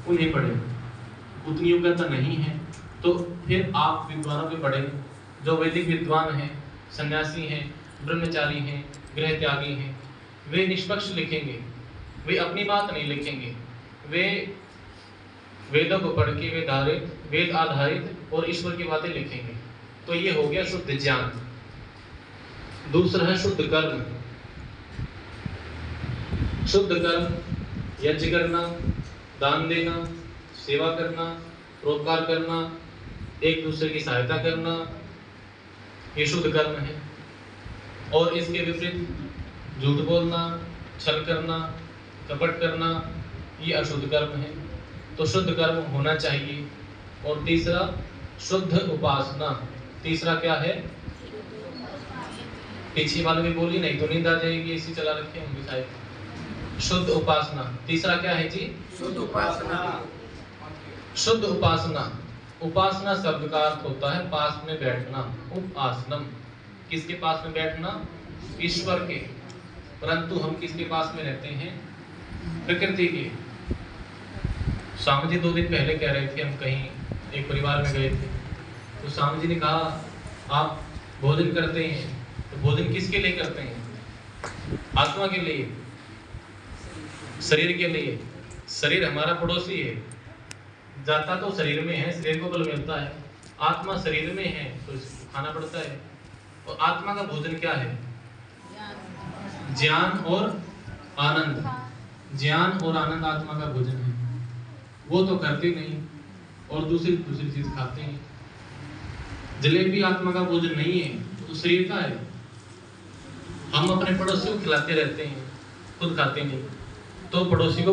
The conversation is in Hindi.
उन्हें पढ़े, उतनी योग्यता नहीं है तो फिर आप विद्वानों के पढ़े, जो वैदिक विद्वान हैं, सन्यासी हैं, ब्रह्मचारी हैं, गृह त्यागी हैं। वे निष्पक्ष लिखेंगे, वे अपनी बात नहीं लिखेंगे, वे वेदों को पढ़ के वेद आधारित और ईश्वर की बातें लिखेंगे। तो ये हो गया शुद्ध ज्ञान। दूसरा है शुद्ध कर्म। शुद्ध कर्म यज्ञ करना, दान देना, सेवा करना, परोपकार करना, एक दूसरे की सहायता करना, ये शुद्ध कर्म है। और इसके विपरीत झूठ बोलना, छल करना, कपट करना, ये अशुद्ध कर्म है। तो शुद्ध कर्म होना चाहिए। और तीसरा शुद्ध उपासना। तीसरा क्या है? पीछे वाले भी बोली नहीं तो नींद आ जाएगी, इसी चला रखे होंगे शायद। शुद्ध उपासना। तीसरा क्या है जी? शुद्ध उपासना। शुद्ध उपासना। उपासना शब्द का अर्थ होता है पास में बैठना, उपासनम। किसके पास में बैठना? ईश्वर के। परंतु हम किसके पास में रहते हैं? प्रकृति के। स्वामी जी 2 दिन पहले कह रहे थे, हम कहीं एक परिवार में गए थे, तो स्वामी जी ने कहा आप भोजन करते हैं तो भोजन किसके लिए करते हैं? आत्मा के लिए, शरीर के लिए। शरीर हमारा पड़ोसी है, जाता तो शरीर में है, शरीर को बल मिलता है। आत्मा शरीर में है तो इसको खाना पड़ता है। और आत्मा का भोजन क्या है? ज्ञान और आनंद। ज्ञान और आनंद आत्मा का भोजन है। वो तो करते नहीं और दूसरी चीज खाते हैं। जलेबी आत्मा का भोजन नहीं है, तो शरीर का है। हम अपने पड़ोसी को खिलाते रहते हैं, खुद खाते नहीं, तो पड़ोसी को